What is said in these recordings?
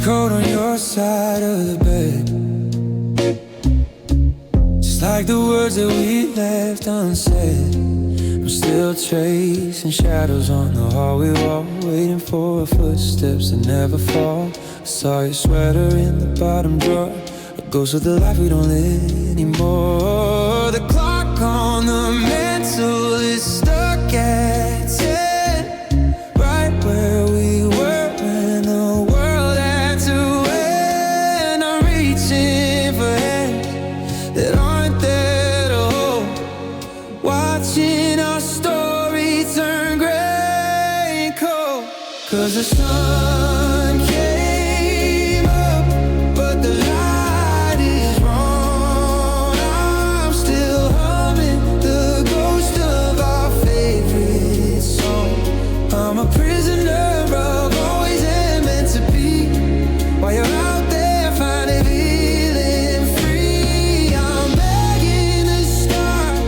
coat on your side of the bed, just like the words that we left unsaid. I'm still tracing shadows on the hallway wall, waiting for our footsteps to never fall. I saw your sweater in the bottom drawer, a ghost of the life we don't live anymore. The clock on the mantle is stuck at 10, right where we were when the world had to end. I'm reaching for hands that aren't there to hold, watching our story turn gray and cold. 'Cause the sun came up, but the light is wrong. I'm still humming the ghost of our favorite song. I'm a prisoner of always and meant to be, while you're out there finally feeling free. I'm begging the stars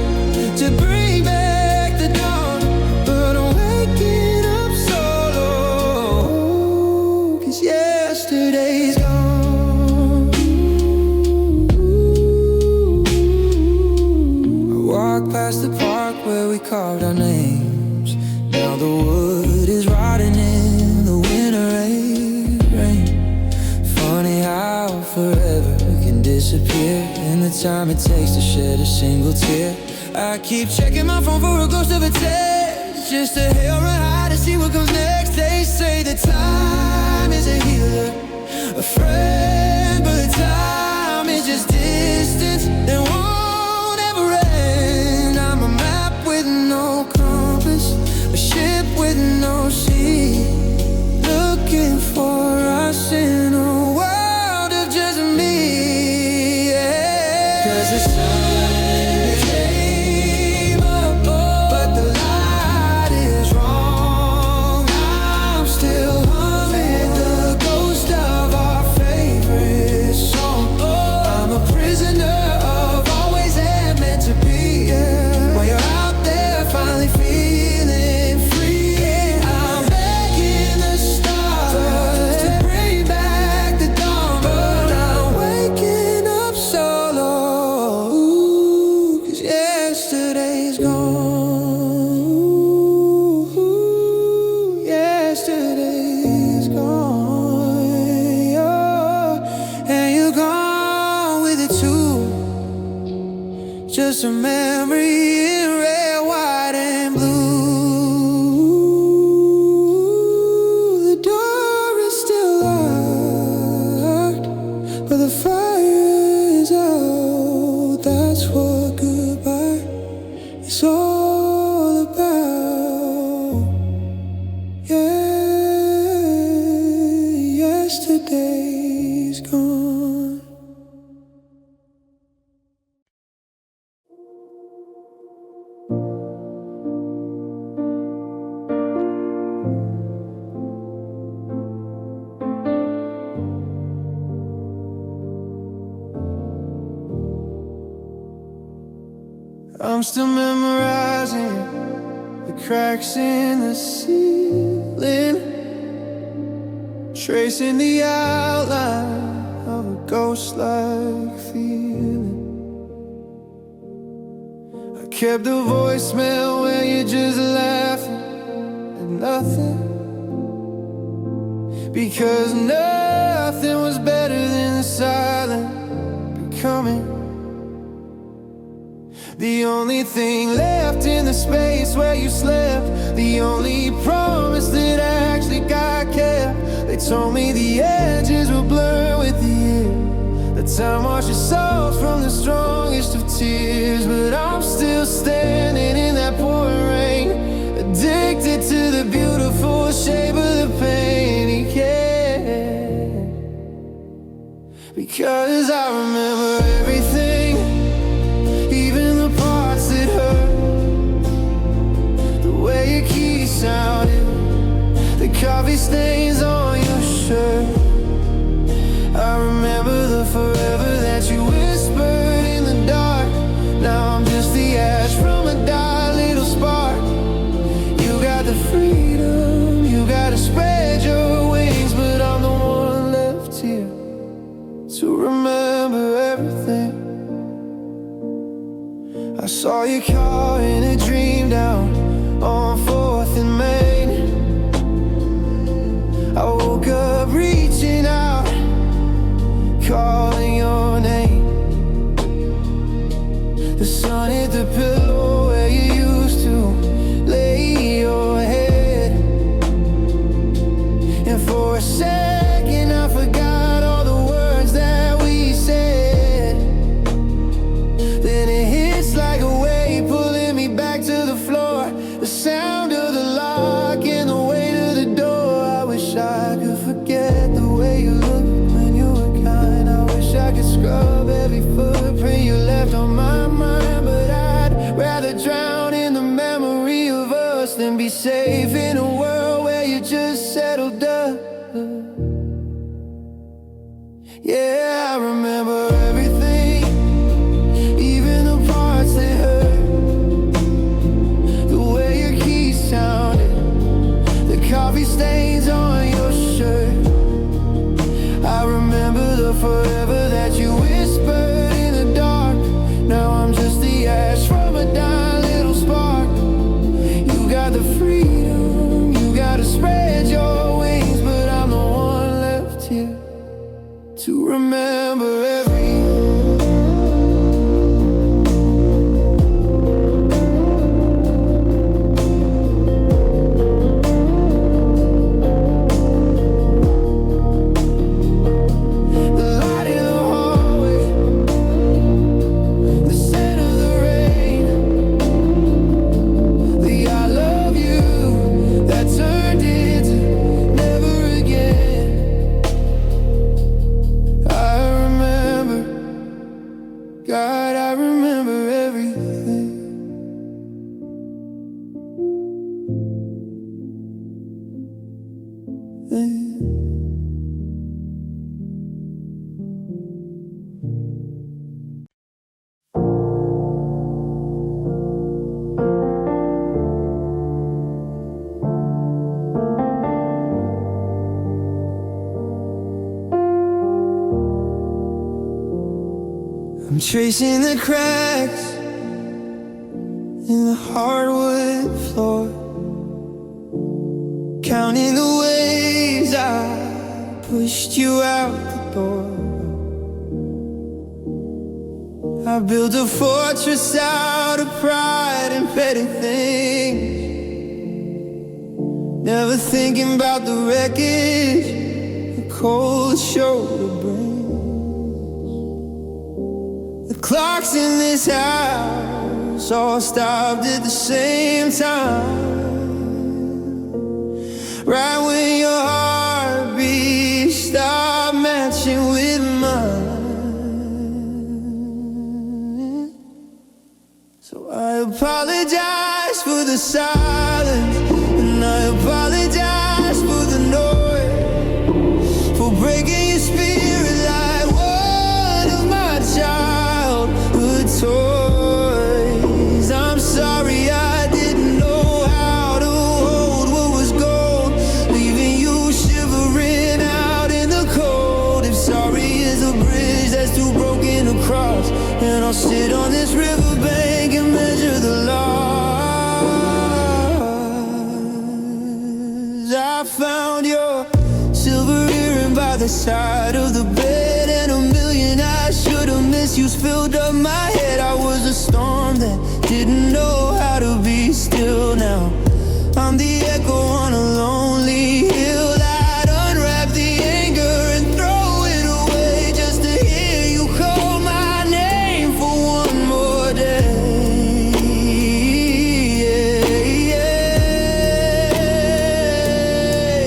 to bring back the dawn, but I'm waking up solo, 'cause yesterday's gone. I walk past the park where we carved our names. Now the wood is rotting in the winter rain. Funny how forever can disappear in the time it takes to shed a single tear. I keep checking my phone for a ghost of a text, just to hail or high to see what comes next. They say that time is a healer, a friend, but time is just distance that won't ever end. I'm a map with no compass, a ship with no sea, looking for us in a world of just me. Yeah. 'Cause the sun came up, but the light is wrong. I'm still humming the ghost of our favorite song. I'm a prisoner of always and meant to be, yeah. While you're out there finally feeling free, I'm begging the stars to bring back the dawn, but I'm waking up solo, 'cause yesterday's gone. Yesterday's gone, yeah. And you're gone with it too, just a memory in red, white, and blue. The door is still locked, but the fire is out. That's what goodbye is all about. Yeah, yesterday's gone. I'm still memorizing the cracks in the ceiling, tracing the outline of a ghost-like feeling. I kept the voicemail where you're just laughing at nothing, because nothing was better than the silent becoming. The only thing left in the space where you slept, the only promise that actually got kept. They told me the edges will blur with the year, the time washes souls from the strongest of tears. But I'm still standing in that pouring rain, addicted to the beautiful shape of the pain, yeah. Because I remember everything, even the parts that hurt, the way your keys sounded, the coffee stains on your shirt. I remember the forever that you whispered in the dark. Now I'm just the ash from a dying little spark. You got the freedom, you gotta spread your wings, but I'm the one left Saw your car in a dream down on 4th and Main. I woke up reaching out, calling your name. The sun hit the pillow where you used to lay your head. And for a second I forgot all the words that we said. Then it hits like a wave, pulling me back to the floor. The sound of the lock and the weight of the door. I wish I could forget the way you looked when you were kind. I wish I could scrub every footprint you left on my mind. But I'd rather drown in the memory of us than be safe in a world where you just settled up. Yeah, I remember everything, even the parts that hurt. The way your keys sounded, the coffee stains on your shirt. I remember the forever that you whispered in the dark. Now I'm just the ash from a dying little spark. You got the freedom, you gotta spread your wings, but I'm the one left here to remember every. The light in the hallway, the scent of the rain, the I love you that turned into never again. I remember, God, I remember everything. I'm tracing the cracks in the hardwood floor, counting the ways I pushed you out the door. I built a fortress out of pride and petty things, never thinking about the wreckage the cold shoulder brings. The clocks in this house all stopped at the same time, right when your heartbeat stopped matching with mine. So I apologize for the silence, and I apologize for the noise, for breaking your spirit like one of my childhood toys. I'm sorry I didn't know how to hold what was gold, leaving you shivering out in the cold. If sorry is a bridge that's too broken to cross, then I'll sit on this riverbank and measure the loss. I found your silver earring by the side of the bed, and a million I should've misused filled up my head. I was a storm that didn't know how to be still. Now I'm the echo on a lonely hill. I'd unwrap the anger and throw it away just to hear you call my name for one more day.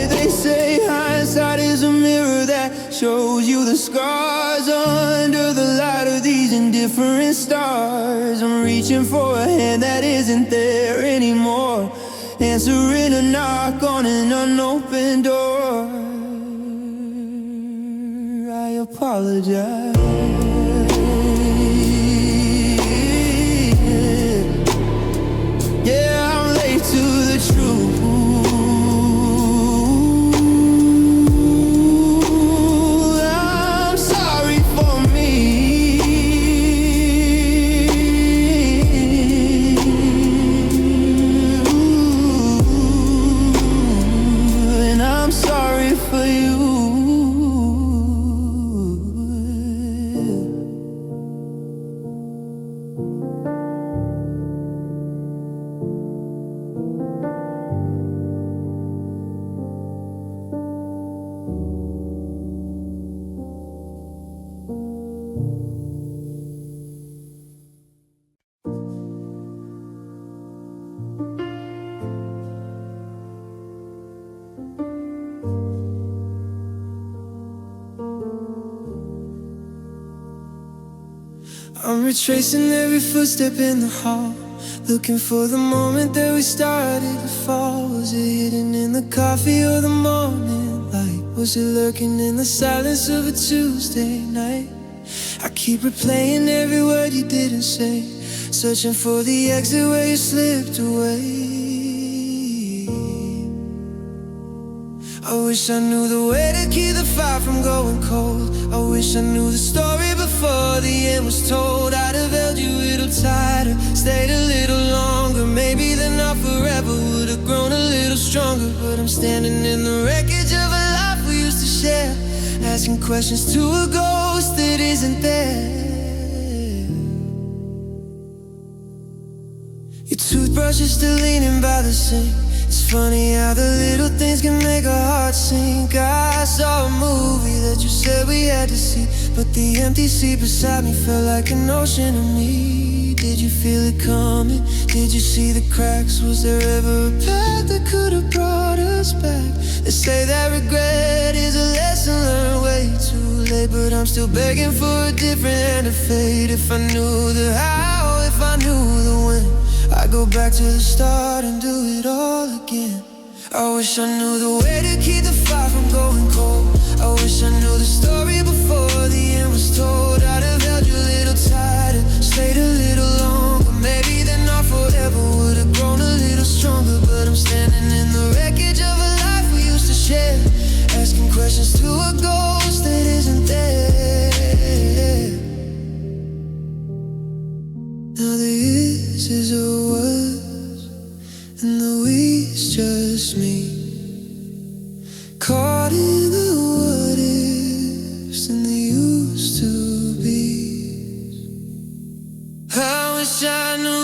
They say hindsight is a mirror that shows you the scars under the light of these indifferent stars. I'm reaching for a hand that isn't there anymore, answering a knock on an unopened door. I apologize. Yeah, I'm late to the truth. I'm sorry for me. I'm retracing every footstep in the hall, looking for the moment that we started to fall. Was it hidden in the coffee or the morning light? Was it lurking in the silence of a Tuesday night? I keep replaying every word you didn't say, searching for the exit where you slipped away. I wish I knew the way to keep the fire from going cold. I wish I knew the story before the end was told. I'd have held you a little tighter, stayed a little longer. Maybe then not forever, would have grown a little stronger. But I'm standing in the wreckage of a life we used to share, asking questions to a ghost that isn't there. Your toothbrush is still leaning by the sink. It's funny how the little things can make a heart sink. I saw a movie that you said we had to see, but the empty seat beside me felt like an ocean to me. Did you feel it coming? Did you see the cracks? Was there ever a path that could have brought us back? They say that regret is a lesson learned way too late, but I'm still begging for a different hand of fate. If I knew the how, if I knew the when, I'd go back to the start and do it all again. I wish I knew the way to keep the fire from going cold. I wish I knew the story before the end was told. I'd have held you a little tighter, stayed a little longer. Maybe then not forever, would have grown a little stronger. But I'm standing in the wreckage of a life we used to share, asking questions to a ghost that isn't there. Now the is a was, and the we's just me, caught in the what ifs and the used to be. I wish I knew.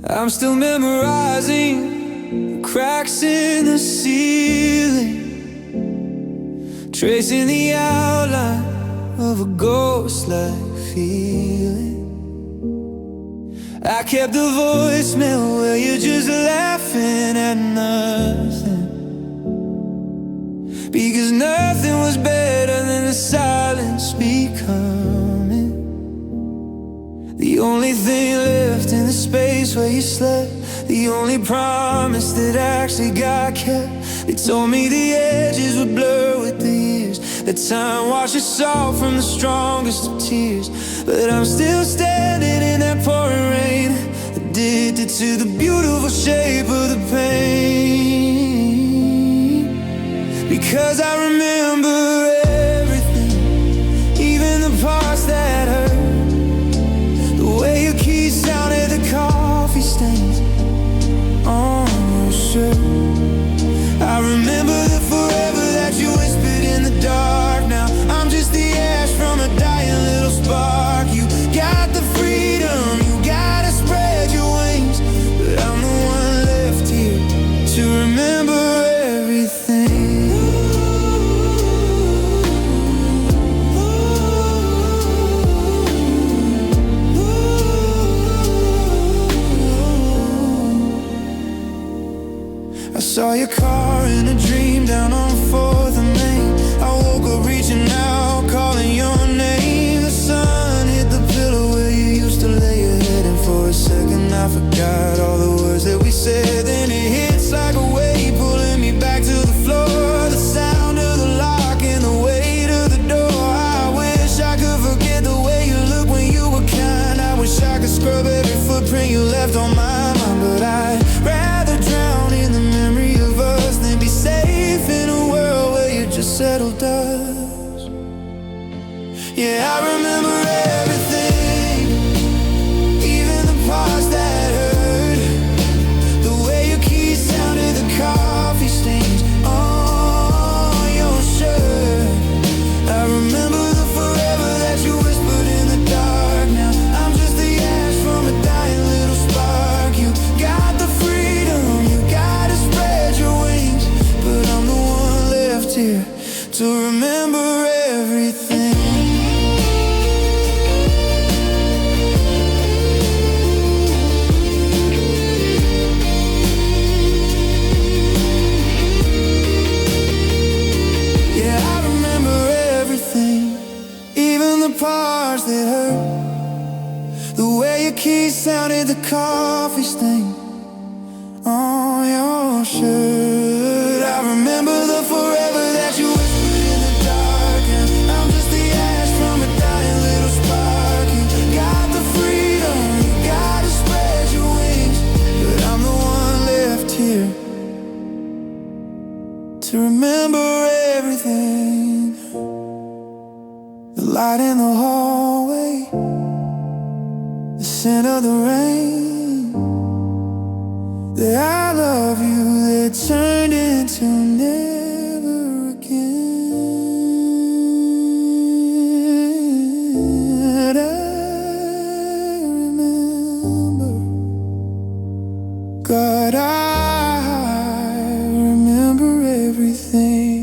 I'm still memorizing the cracks in the ceiling, tracing the outline of a ghost-like feeling. I kept the voicemail where you're just laughing at nothing, because nothing was better than the silence becoming the only thing left in the space where you slept, the only promise that actually got kept. They told me the edges would blur with the years, that time washes off from the strongest of tears. But I'm still standing in that pouring rain, addicted to the beautiful shape of the pain. Because I remember everything, even the parts that hurt, the way your keys sounded, the coffee stains on your shirt. I remember the forever that you whispered in the dark. Now I'm just the ash from a dying little spark. You got the freedom, you gotta spread your wings, but I'm the one left here to remember everything. I saw your car in a dream down on 4th and Main. I woke up reaching out, calling your name. The sun hit the pillow where you used to lay your head, and for a second I forgot all the words that we said. Then it hits like a wave, pulling me back to the floor. The sound of the lock and the weight of the door. I wish I could forget the way you looked when you were kind. I wish I could scrub every footprint you left on my mind, but I'd rather drown in the memory of us than be safe in a world where you just settled dust. Yeah, I remember everything, even the parts that here to remember everything. Yeah, I remember everything, even the parts that hurt. The way your keys sounded, the coffee stain on your shirt. I remember the forever that you whispered in the dark, and I'm just the ash from a dying little spark. You got the freedom, you gotta spread your wings, but I'm the one left here to remember everything. The light in the hallway, the scent of the rain, the I love you that turned into never again. I remember, God, I remember everything.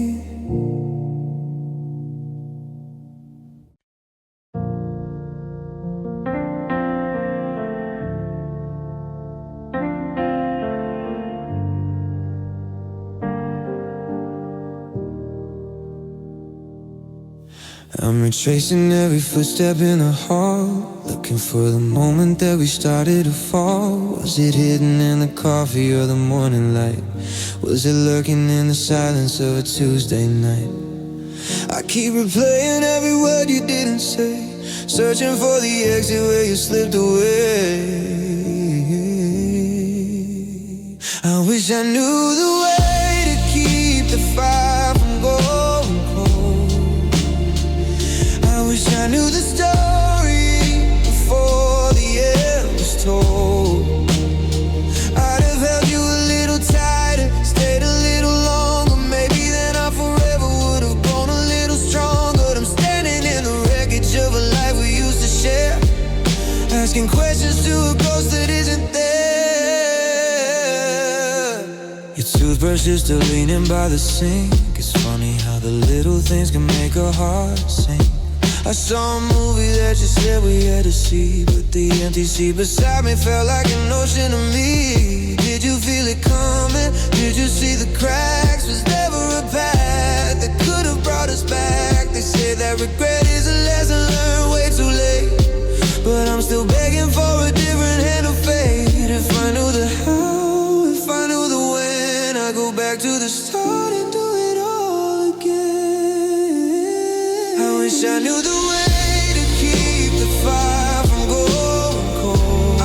I'm retracing every footstep in the hall, looking for the moment that we started to fall. Was it hidden in the coffee or the morning light? Was it lurking in the silence of a Tuesday night? I keep replaying every word you didn't say, searching for the exit where you slipped away. I wish I knew the way to keep the fire from going cold. I wish I knew the story before the end was told. I'd have held you a little tighter, stayed a little longer. Maybe then I forever would have grown a little stronger. I'm standing in the wreckage of a life we used to share, asking questions to a ghost that isn't there. Your toothbrush is still leaning by the sink. It's funny how the little things can make a heart sing. I saw a movie that you said we had to see, but the empty seat beside me felt like an ocean to me. Did you feel it coming? Did you see the cracks? Was never a path that could have brought us back. They say that regret is a lesson learned way too late, but I'm still begging for a different hand of fate. If I knew the how, if I knew the when, I'd go back to the start and do it all again. I wish I knew the way to keep the fire from going cold. I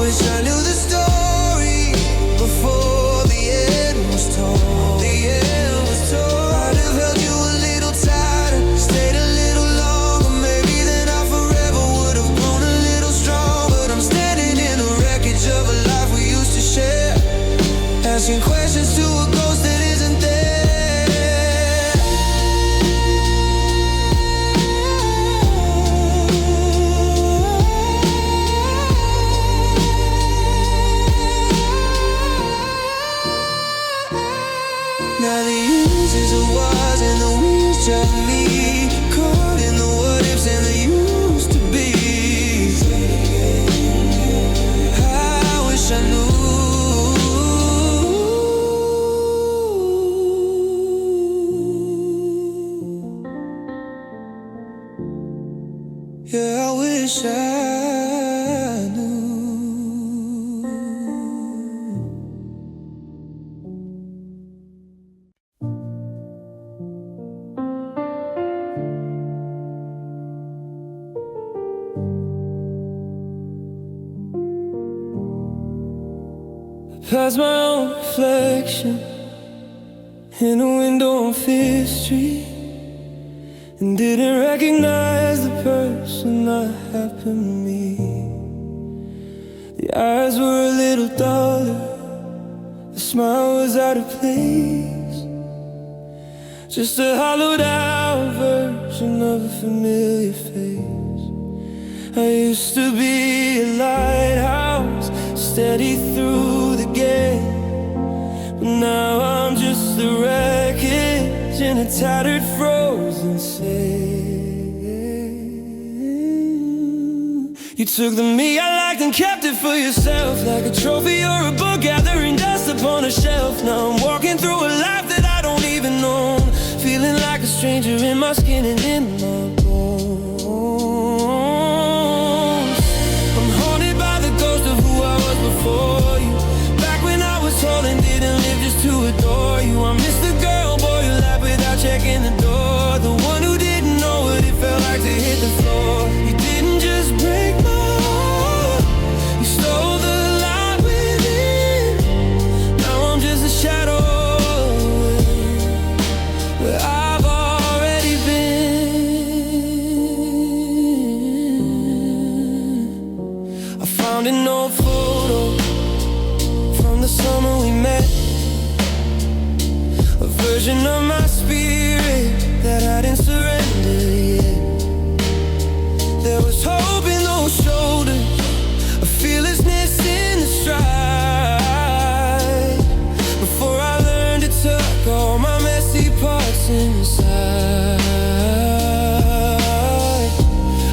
wish I knew the story before the end was told. The end was told. I'd have held you a little tighter, stayed a little longer. Maybe then I forever would have grown a little stronger. But I'm standing in the wreckage of a life we used to share, asking questions to a ghost that isn't there. Now the uses of was and the we's just me, caught in the what ifs and the used to be. I wish I knew. Yeah, I wish I knew. Past my own reflection in a window on Fifth Street, and didn't recognize the person that happened to me. The eyes were a little duller, the smile was out of place, just a hollowed out version of a familiar face. I used to be a lighthouse, steady through the gate, but now I'm just the wreck in a tattered, frozen state. You took the me I liked and kept it for yourself, like a trophy or a book gathering dust upon a shelf. Now I'm walking through a life that I don't even know, feeling like a stranger in my skin and in my bones. I'm haunted by the ghost of who I was before you, back when I was tall and didn't live just to adore you. I miss the girl, boy, you laughed without checking the door, the one who didn't know what it felt like to hit the floor. You didn't just break my heart, you stole the light within. Now I'm just a shadow where I've already been. I found an old photo from the summer we met, a version of my spirit that I didn't surrender yet. There was hope in those shoulders, a fearlessness in the stride, before I learned to tuck all my messy parts inside.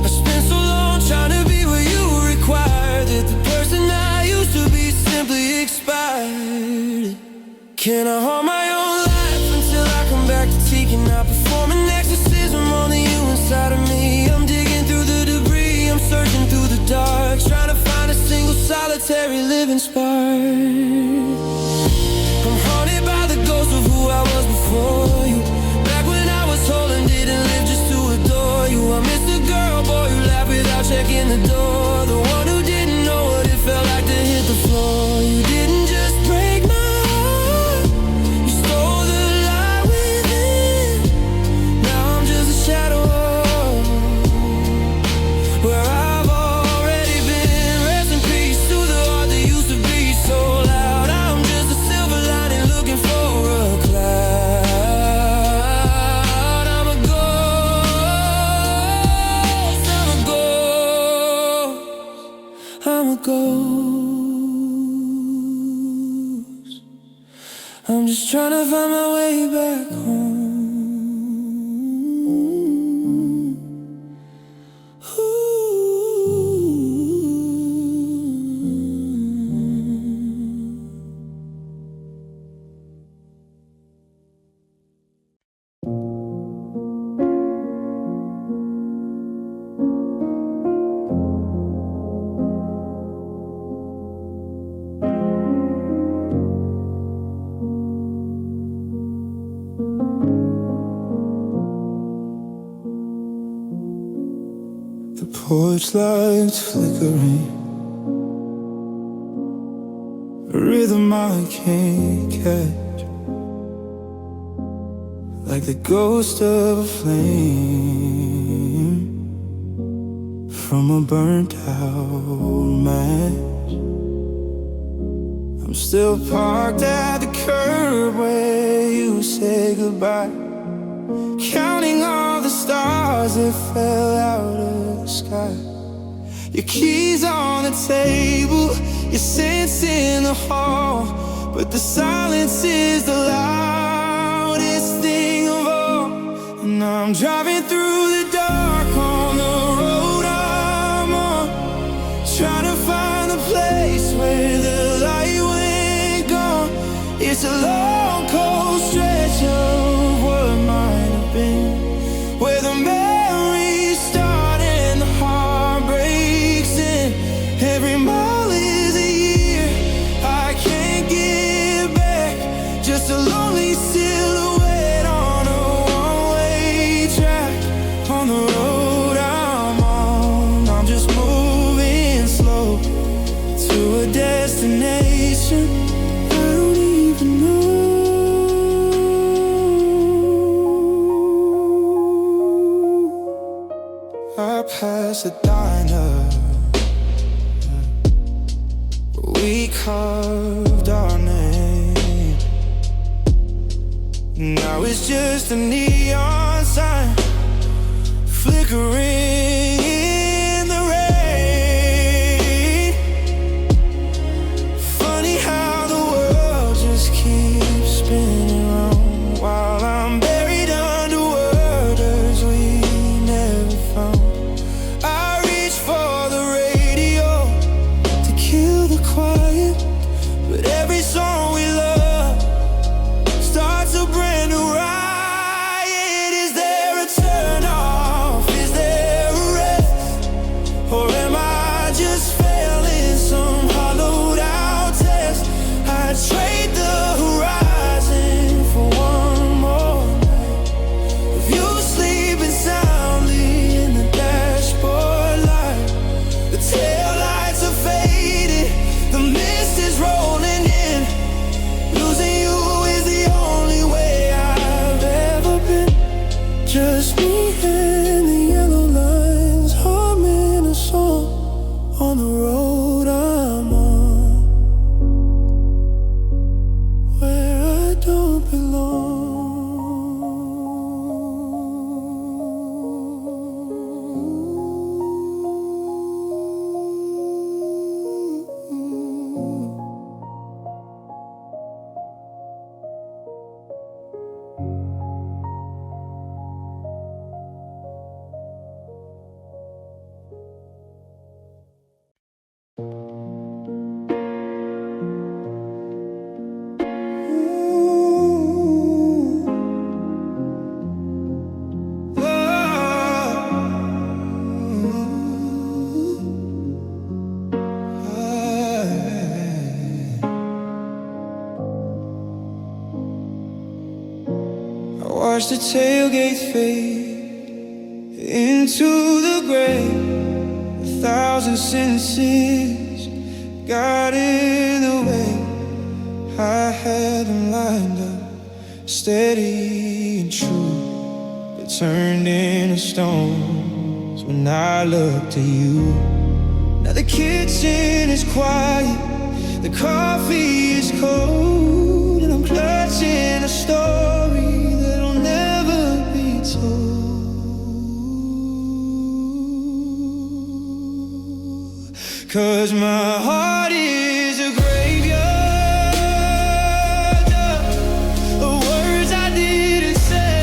I spent so long trying to be what you required, that the person I used to be simply expired. Can I harm my own life until I come back to seeking out, performing exorcism on the you inside of me? I'm digging through the debris, I'm searching through the dark, trying to find a single solitary living spark. I'm haunted by the ghost of who I was before you, back when I was whole and didn't live just to adore you. I miss the girl, boy, you laughed without checking the door, the one who didn't know what it felt like to hit the floor. You didn't just break my heart, you stole the light within. Now I'm just a shadow where I've already been. Rest in peace to the heart that used to be so loud. I'm just a silver lining looking for a cloud. I'm a ghost, I'm a ghost, I'm a ghost. I'm just trying to find my way back home. The porch lights flickering, a rhythm I can't catch, like the ghost of a flame from a burnt out match. I'm still parked at the curb where you say goodbye, counting all the stars that fell out of the sky. Your keys on the table, your scents in the hall, but the silence is the loudest thing of all. And I'm driving through the dark on the road I'm on, trying to find the place where the light went gone. It's a long cold stretch of what might have been, where the memories start and the heart breaks in. Every mile is a year I can't get back, just a lonely silhouette on a one-way track. On the road I'm on, I'm just moving slow to a destination I don't even know. I passed a diner, we carved our name. Now it's just a neon sign flickering in the rain. Funny how the world just keeps spinning round while I'm buried watch the tailgates fade into the grave. 1,000 sentences got in the way. I had them lined up, steady and true, but turned into stones when I looked at you. Now the kitchen is quiet, the coffee is cold, and I'm clutching a story that'll never be told. 'Cause my heart is a graveyard of words I didn't say,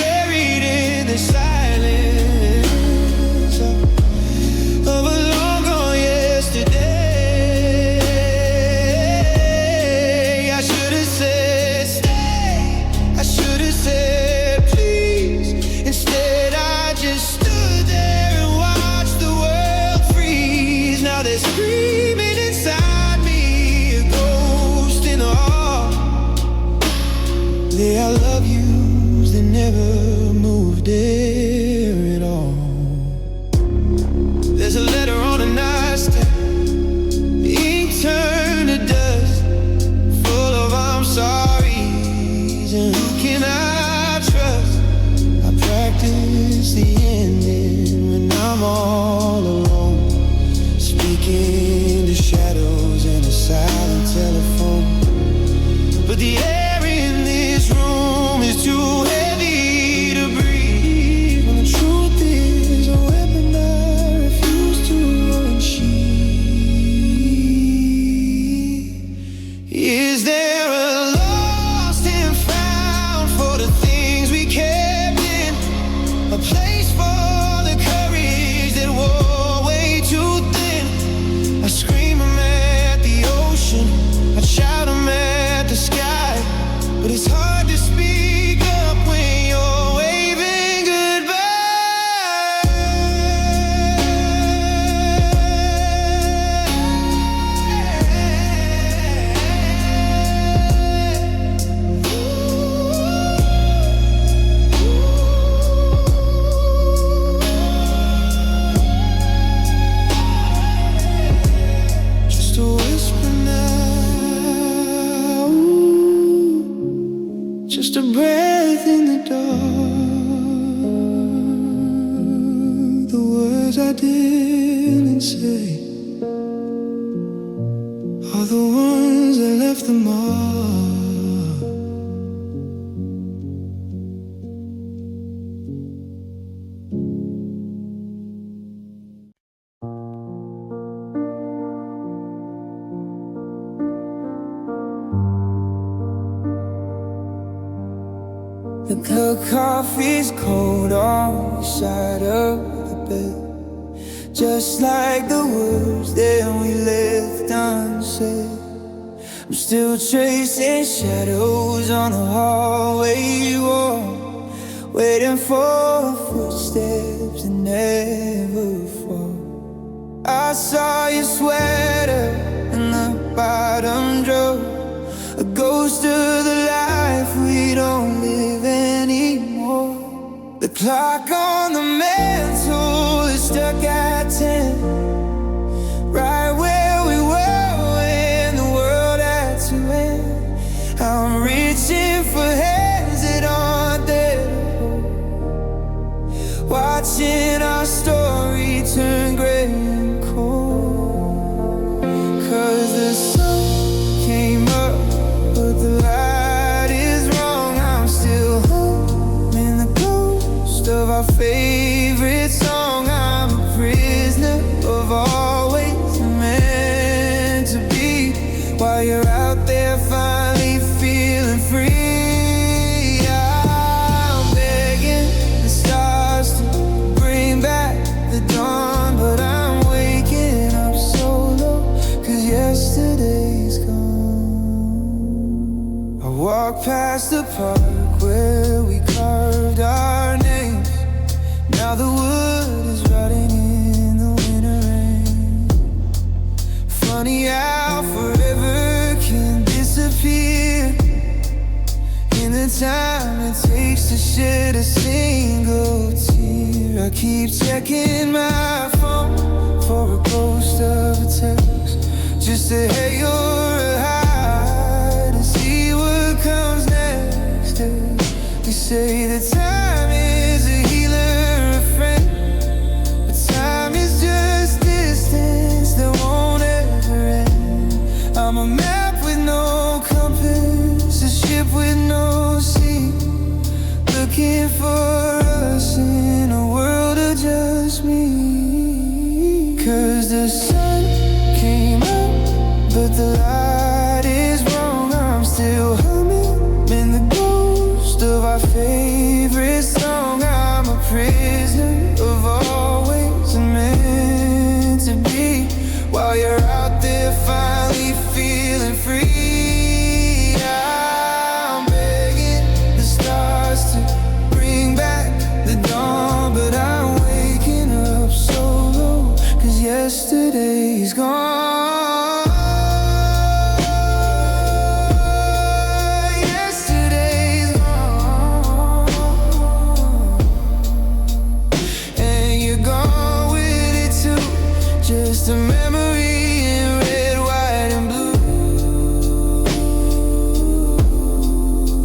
buried in the silence of a long gone yesterday. I should have said stay, I should have said please. Instead I just stood there and watched the world freeze. Now they're screaming inside me, a ghost in the heart. They are love yous that never moved there at all. There's a letter on a nightstand, ink turned to dust, full of I'm sorry's, and who can I trust? I practice the ending when I'm all alone, speaking to shadows and a silent telephone. But the air in this room is too heavy to breathe, when the truth is a weapon I refuse to unsheathe. Is there a lost and found for the things we kept in? A place for the courage that wore way too thin? I scream 'em at the ocean, I shout 'em at the sky, but it's hard to speak up when you're waving goodbye. Just a whisper now, just a breath in the dark. The words I didn't say are the ones that left the mark. The coffee's cold on the side of the bed, just like the words that we left unsaid. I'm still tracing shadows on the hallway wall, waiting for footsteps that never fall. I saw your sweater in the bottom drawer, a ghost of the life we don't live anymore. The clock on the mantle is stuck at 10, right where we were when the world had to end. I'm reaching for hands that aren't there to hold, watching our story turn gray and cold. 'Cause the sun came up, but the light is wrong. I'm still humming the ghost of our favorite song. I'm a prisoner of always meant to be, while you're out there finally feeling free. I'm begging the stars to bring back the dawn, but I'm waking up solo, 'cause yesterday's gone. I walk past the park where we carved our names. Now the wood is rotting in the winter rain. Funny how forever can disappear, the time it takes to shed a single tear. I keep checking my phone for a post of a text, just to hail or a high, to see what comes next. They say that time is a healer, a friend, but time is just distance that won't ever end. I'm a map with no compass, a ship with no sea, looking for us in a world of just me. 'Cause the sun came up, but the light is wrong. I'm still humming in the ghost of our favorite song. I'm a prisoner of always and meant to be, while you're out there finally feeling free. I'm begging the stars to bring back the dawn, but I'm waking up so low, 'cause yesterday's gone. Yesterday's gone, and you're gone with it too. Just a memory in red, white, and blue.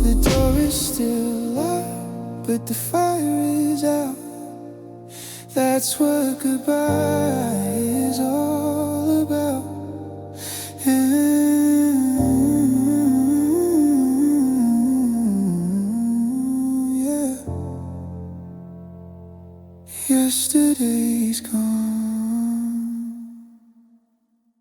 The door is still locked, but the fire is out. That's what goodbye is all about. Yeah. Yesterday's gone.